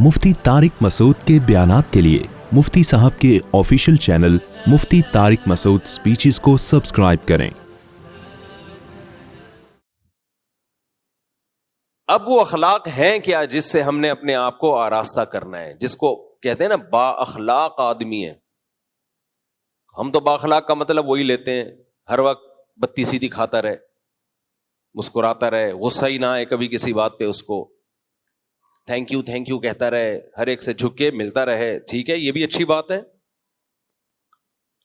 مفتی طارق مسعود کے بیانات کے لیے مفتی صاحب کے آفیشیل چینل مفتی طارق مسعود سپیچز کو سبسکرائب کریں۔ اب وہ اخلاق ہیں کیا جس سے ہم نے اپنے آپ کو آراستہ کرنا ہے، جس کو کہتے ہیں نا با اخلاق آدمی ہے۔ ہم تو با اخلاق کا مطلب وہی لیتے ہیں، ہر وقت بتی سیدھی کھاتا رہے، مسکراتا رہے، غصہ ہی نہ آئے کبھی کسی بات پہ، اس کو تھینک یو کہتا رہے، ہر ایک سے جھک کے ملتا رہے۔ ٹھیک ہے، یہ بھی اچھی بات ہے،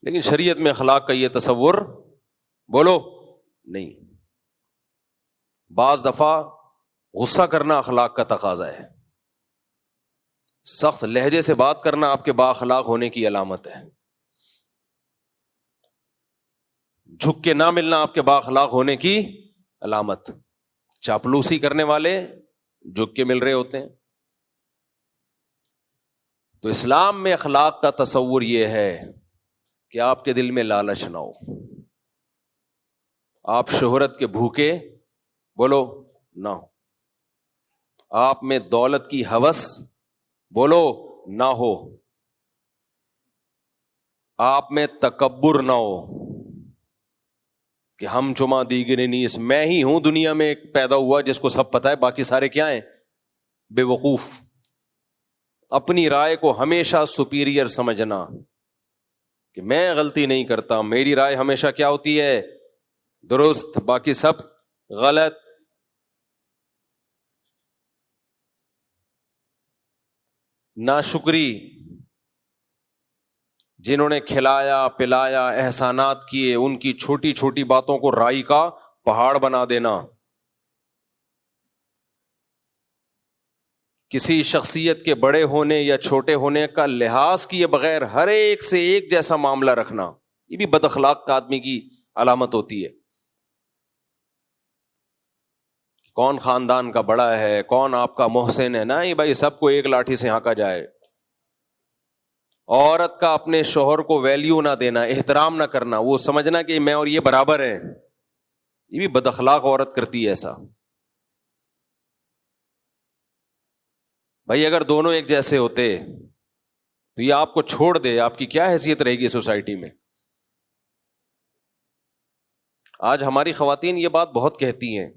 لیکن شریعت میں اخلاق کا یہ تصور بولو نہیں۔ بعض دفعہ غصہ کرنا اخلاق کا تقاضا ہے، سخت لہجے سے بات کرنا آپ کے با اخلاق ہونے کی علامت ہے، جھک کے نہ ملنا آپ کے با اخلاق ہونے کی علامت۔ چاپلوسی کرنے والے جھک کے مل رہے ہوتے ہیں۔ تو اسلام میں اخلاق کا تصور یہ ہے کہ آپ کے دل میں لالچ نہ ہو، آپ شہرت کے بھوکے بولو نہ ہو، آپ میں دولت کی ہوس بولو نہ ہو، آپ میں تکبر نہ ہو کہ ہم چما دیگرے نیس، میں ہی ہوں دنیا میں ایک پیدا ہوا جس کو سب پتا ہے، باقی سارے کیا ہیں؟ بے وقوف۔ اپنی رائے کو ہمیشہ سپیریئر سمجھنا کہ میں غلطی نہیں کرتا، میری رائے ہمیشہ کیا ہوتی ہے؟ درست، باقی سب غلط۔ ناشکری، جنہوں نے کھلایا پلایا احسانات کیے، ان کی چھوٹی چھوٹی باتوں کو رائی کا پہاڑ بنا دینا، کسی شخصیت کے بڑے ہونے یا چھوٹے ہونے کا لحاظ کیے بغیر ہر ایک سے ایک جیسا معاملہ رکھنا، یہ بھی بد اخلاق کا آدمی کی علامت ہوتی ہے۔ کون خاندان کا بڑا ہے، کون آپ کا محسن ہے، نہیں بھائی، سب کو ایک لاٹھی سے ہانکا جائے۔ عورت کا اپنے شوہر کو ویلیو نہ دینا، احترام نہ کرنا، وہ سمجھنا کہ میں اور یہ برابر ہیں، یہ بھی بد اخلاق عورت کرتی ہے ایسا۔ بھائی اگر دونوں ایک جیسے ہوتے تو یہ آپ کو چھوڑ دے، آپ کی کیا حیثیت رہے گی سوسائٹی میں؟ آج ہماری خواتین یہ بات بہت کہتی ہیں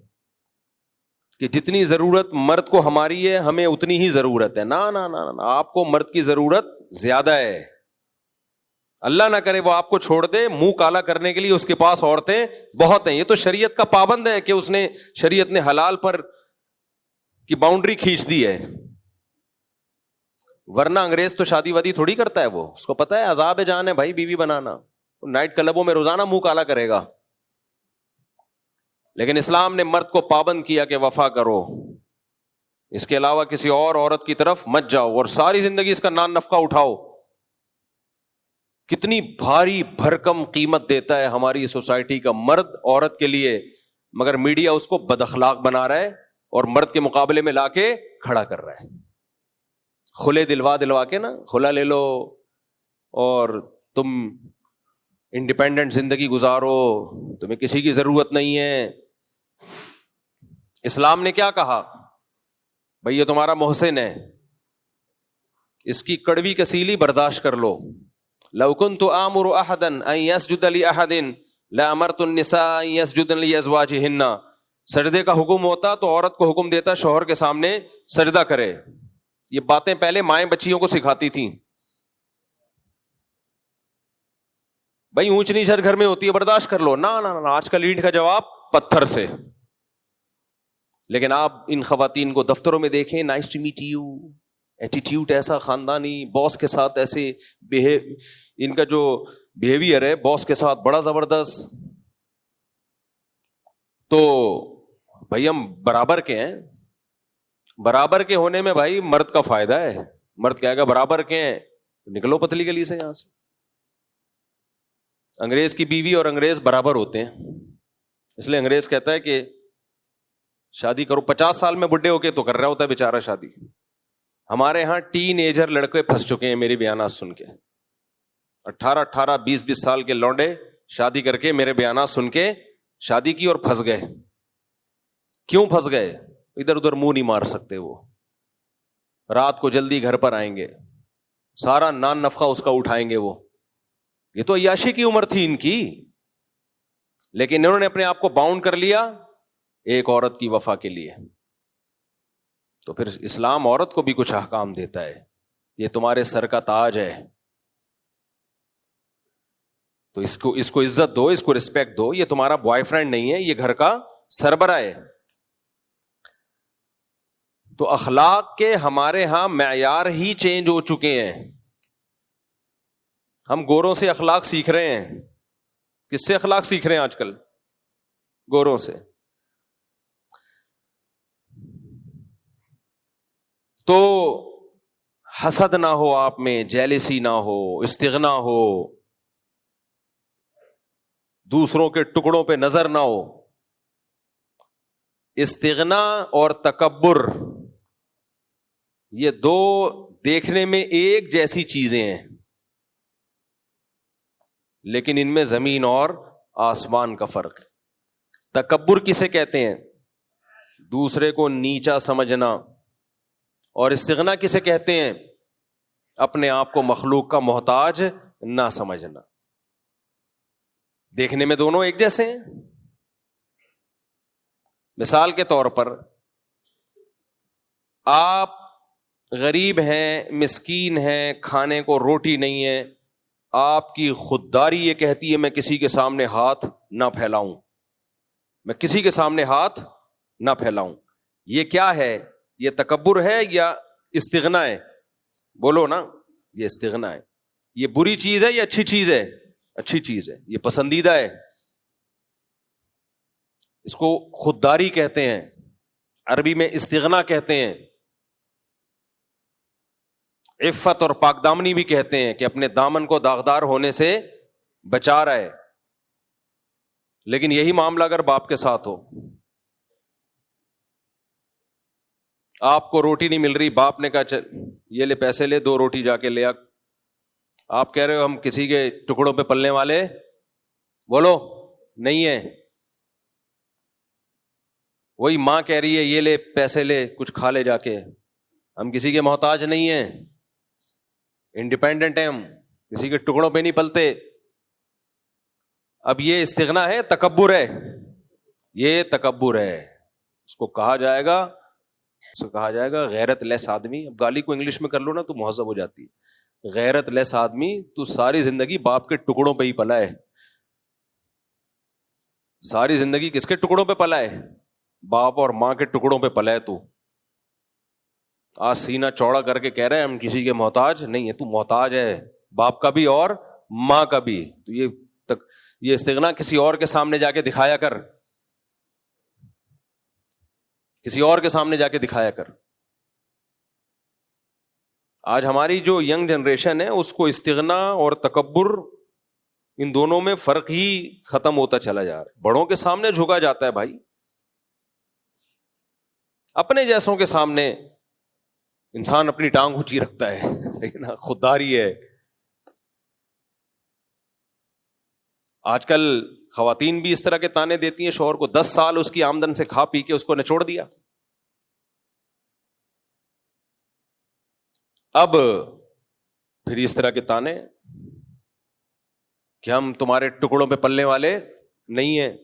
کہ جتنی ضرورت مرد کو ہماری ہے، ہمیں اتنی ہی ضرورت ہے۔ نہ نہ نہ نہ، آپ کو مرد کی ضرورت زیادہ ہے۔ اللہ نہ کرے وہ آپ کو چھوڑ دے، منہ کالا کرنے کے لیے اس کے پاس عورتیں بہت ہیں۔ یہ تو شریعت کا پابند ہے کہ اس نے، شریعت نے حلال پر کی باؤنڈری کھینچ دی ہے، ورنہ انگریز تو شادی وادی تھوڑی کرتا ہے، وہ اس کو پتا ہے عذاب جان ہے بھائی بیوی بنانا، نائٹ کلبوں میں روزانہ منہ کالا کرے گا۔ لیکن اسلام نے مرد کو پابند کیا کہ وفا کرو، اس کے علاوہ کسی اور عورت کی طرف مت جاؤ، اور ساری زندگی اس کا نان نفقہ اٹھاؤ۔ کتنی بھاری بھرکم قیمت دیتا ہے ہماری سوسائٹی کا مرد عورت کے لیے، مگر میڈیا اس کو بد اخلاق بنا رہا ہے اور مرد کے مقابلے میں لا کے کھڑا کر رہا ہے۔ کھلے دلوا کے نا، کھلا لے لو اور تم انڈیپینڈنٹ زندگی گزارو، تمہیں کسی کی ضرورت نہیں ہے۔ اسلام نے کیا کہا؟ بھئی یہ تمہارا محسن ہے، اس کی کڑوی کسیلی برداشت کر لو۔ لو كنت آمر احدا ان يسجد لاحد لامرت النساء ان يسجدن لازواجهن، سجدے کا حکم ہوتا تو عورت کو حکم دیتا شوہر کے سامنے سجدہ کرے۔ یہ باتیں پہلے مائیں بچیوں کو سکھاتی تھیں۔ بھائی اونچ نیچ ہر گھر میں ہوتی ہے، برداشت کر لو۔ نہ نہ، آج کل اینٹ کا جواب پتھر سے۔ لیکن آپ ان خواتین کو دفتروں میں دیکھیں، nice to meet you, attitude ایسا خاندانی، باس کے ساتھ ایسے ان کا جو بیہیویئر ہے باس کے ساتھ بڑا زبردست۔ تو بھائی ہم برابر کے ہیں، برابر کے ہونے میں بھائی مرد کا فائدہ ہے۔ مرد کہے گا برابر کے ہیں، نکلو پتلی گلی سے یہاں سے۔ انگریز کی بیوی اور انگریز برابر ہوتے ہیں، اس لیے انگریز کہتا ہے کہ شادی کرو، 50 سال میں بڈھے ہو کے تو کر رہا ہوتا ہے بیچارہ شادی۔ ہمارے ہاں ٹین ایجر لڑکے پھنس چکے ہیں میری بیانات سن کے، 18 20 سال کے لونڈے شادی کر کے میرے بیانات سن کے شادی کی اور پھنس گئے۔ کیوں پھنس گئے؟ ادھر ادھر منہ نہیں مار سکتے وہ، رات کو جلدی گھر پر آئیں گے, سارا نان نفقہ اس کا اٹھائیں گے. وہ یہ تو عیاشی کی عمر تھی ان کی, لیکن انہوں نے اپنے آپ کو باؤنڈ کر لیا ایک عورت کی وفا کے لیے. تو پھر اسلام عورت کو بھی کچھ احکام دیتا ہے, یہ تمہارے سر کا تاج ہے, تو اس کو عزت دو, اس کو رسپیکٹ دو. یہ تمہارا بوائے فرینڈ نہیں ہے, یہ گھر کا سربراہ ہے. تو اخلاق کے ہمارے ہاں معیار ہی چینج ہو چکے ہیں. ہم گوروں سے اخلاق سیکھ رہے ہیں. کس سے اخلاق سیکھ رہے ہیں آج کل؟ گوروں سے. تو حسد نہ ہو آپ میں, جیلسی نہ ہو, استغنا ہو, دوسروں کے ٹکڑوں پہ نظر نہ ہو. استغنا اور تکبر یہ دو دیکھنے میں ایک جیسی چیزیں ہیں, لیکن ان میں زمین اور آسمان کا فرق ہے. تکبر کسے کہتے ہیں؟ دوسرے کو نیچا سمجھنا. اور استغنا کسے کہتے ہیں؟ اپنے آپ کو مخلوق کا محتاج نہ سمجھنا. دیکھنے میں دونوں ایک جیسے ہیں. مثال کے طور پر آپ غریب ہیں, مسکین ہیں, کھانے کو روٹی نہیں ہے, آپ کی خودداری یہ کہتی ہے میں کسی کے سامنے ہاتھ نہ پھیلاؤں, میں کسی کے سامنے ہاتھ نہ پھیلاؤں. یہ کیا ہے؟ یہ تکبر ہے یا استغنا ہے؟ بولو نا. یہ استغنا ہے. یہ بری چیز ہے یا اچھی چیز ہے؟ اچھی چیز ہے, یہ پسندیدہ ہے. اس کو خودداری کہتے ہیں, عربی میں استغنا کہتے ہیں. عفت اور پاک دامنی بھی کہتے ہیں کہ اپنے دامن کو داغدار ہونے سے بچا رہا ہے. لیکن یہی معاملہ اگر باپ کے ساتھ ہو, آپ کو روٹی نہیں مل رہی, باپ نے کہا چل یہ لے پیسے لے, 2 روٹی جا کے لے آ. آپ کہہ رہے ہو ہم کسی کے ٹکڑوں پہ پلنے والے بولو نہیں ہیں. وہی ماں کہہ رہی ہے یہ لے پیسے لے کچھ کھا لے جا کے, ہم کسی کے محتاج نہیں ہیں, انڈیپینڈنٹ ہیں, ہم کسی کے ٹکڑوں پہ نہیں پلتے. اب یہ استغنا ہے, تکبر ہے؟ یہ تکبر ہے. اس کو کہا جائے گا غیرت لیس آدمی. اب گالی کو انگلش میں کر لو نا تو مہذب ہو جاتی ہے. غیرت لیس آدمی, تو ساری زندگی باپ کے ٹکڑوں پہ ہی پلا ہے. ساری زندگی کس کے ٹکڑوں پہ پلا ہے؟ باپ اور ماں کے ٹکڑوں پہ پلا ہے. تو آج سینہ چوڑا کر کے کہہ رہے ہیں ہم کسی کے محتاج نہیں ہے. تو محتاج ہے باپ کا بھی اور ماں کا بھی. تو یہ استغنا کسی اور کے سامنے جا کے دکھایا کر, کسی اور کے سامنے جا کے دکھایا کر. آج ہماری جو ینگ جنریشن ہے اس کو استغنا اور تکبر ان دونوں میں فرق ہی ختم ہوتا چلا جا رہا ہے. بڑوں کے سامنے جھکا جاتا ہے بھائی, اپنے جیسوں کے سامنے انسان اپنی ٹانگ اونچی رکھتا ہے, لیکن خودداری ہے. آج کل خواتین بھی اس طرح کے تانے دیتی ہیں شوہر کو, 10 سال اس کی آمدن سے کھا پی کے اس کو نچوڑ دیا. اب پھر اس طرح کے تانے کہ ہم تمہارے ٹکڑوں پہ پلنے والے نہیں ہیں.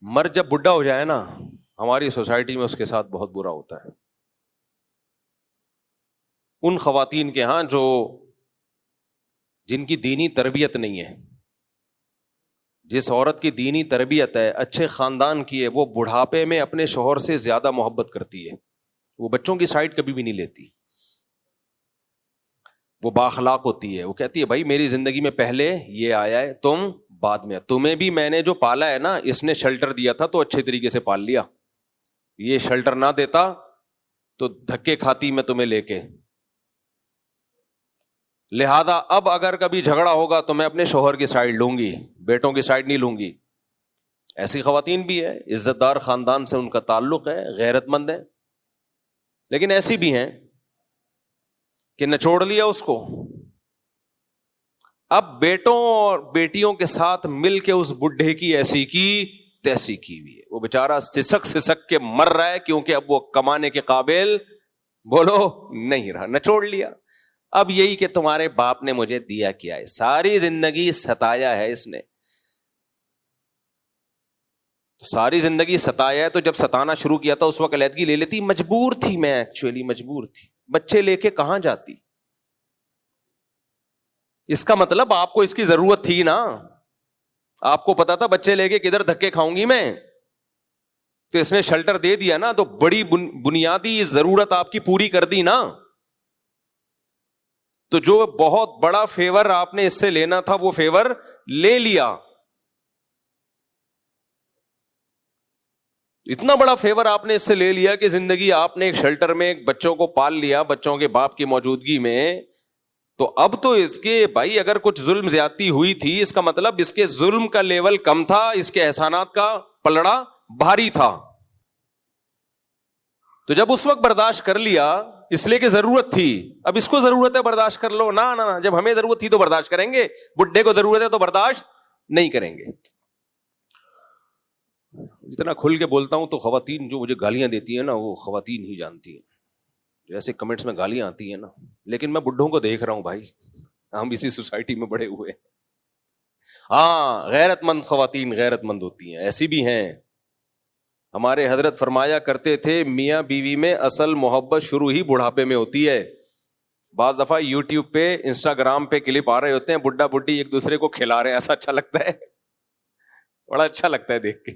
مرد جب بڈھا ہو جائے نا, ہماری سوسائٹی میں اس کے ساتھ بہت برا ہوتا ہے. ان خواتین کے ہاں جو جن کی دینی تربیت نہیں ہے, جس عورت کی دینی تربیت ہے, اچھے خاندان کی ہے, وہ بڑھاپے میں اپنے شوہر سے زیادہ محبت کرتی ہے. وہ بچوں کی سائڈ کبھی بھی نہیں لیتی. وہ بااخلاق ہوتی ہے. وہ کہتی ہے بھائی میری زندگی میں پہلے یہ آیا ہے, تم بعد میں. تمہیں بھی میں نے جو پالا ہے نا, اس نے شیلٹر دیا تھا تو اچھے طریقے سے پال لیا. یہ شیلٹر نہ دیتا تو دھکے کھاتی میں تمہیں لے کے. لہذا اب اگر کبھی جھگڑا ہوگا تو میں اپنے شوہر کی سائڈ لوں گی, بیٹوں کی سائڈ نہیں لوں گی. ایسی خواتین بھی ہے, عزت دار خاندان سے ان کا تعلق ہے, غیرت مند ہے. لیکن ایسی بھی ہیں کہ نچوڑ لیا اس کو. اب بیٹوں اور بیٹیوں کے ساتھ مل کے اس بڈھے کی ایسی کی تیسی کی ہوئی ہے, وہ بیچارہ سسک سسک کے مر رہا ہے کیونکہ اب وہ کمانے کے قابل بولو نہیں رہا, نچوڑ لیا. اب یہی کہ تمہارے باپ نے مجھے دیا کیا ہے, ساری زندگی ستایا ہے اس نے, ساری زندگی ستایا ہے. تو جب ستانا شروع کیا تھا اس وقت علیحدگی لے لیتی, مجبور تھی میں, ایکچولی مجبور تھی. بچے لے کے کہاں جاتی؟ اس کا مطلب آپ کو اس کی ضرورت تھی نا, آپ کو پتا تھا بچے لے کے کدھر دھکے کھاؤں گی میں, تو اس نے شیلٹر دے دیا نا, تو بڑی بنیادی ضرورت آپ کی پوری کر دی نا. تو جو بہت بڑا فیور آپ نے اس سے لینا تھا وہ فیور لے لیا. اتنا بڑا فیور آپ نے اس سے لے لیا کہ زندگی آپ نے ایک شیلٹر میں ایک بچوں کو پال لیا, بچوں کے باپ کی موجودگی میں. تو اب تو اس کے بھائی اگر کچھ ظلم زیادتی ہوئی تھی, اس کا مطلب اس کے ظلم کا لیول کم تھا, اس کے احسانات کا پلڑا بھاری تھا. تو جب اس وقت برداشت کر لیا اس لیے کہ ضرورت تھی, اب اس کو ضرورت ہے برداشت کر لو, نہ جب ہمیں ضرورت تھی تو برداشت کریں گے, بڈھے کو ضرورت ہے تو برداشت نہیں کریں گے. جتنا کھل کے بولتا ہوں تو خواتین جو مجھے گالیاں دیتی ہیں نا وہ خواتین ہی جانتی ہیں, جیسے کمنٹس میں گالیاں آتی ہیں نا, لیکن میں بڈھوں کو دیکھ رہا ہوں بھائی, ہم اسی سوسائٹی میں بڑے ہوئے. ہاں غیرت مند خواتین غیرت مند ہوتی ہیں, ایسی بھی ہیں. ہمارے حضرت فرمایا کرتے تھے میاں بیوی میں اصل محبت شروع ہی بڑھاپے میں ہوتی ہے. بعض دفعہ یوٹیوب پہ انسٹاگرام پہ کلپ آ رہے ہوتے ہیں, بڈھا بڈھی ایک دوسرے کو کھلا رہے ہیں, ایسا اچھا لگتا ہے, بڑا اچھا لگتا ہے دیکھ کے.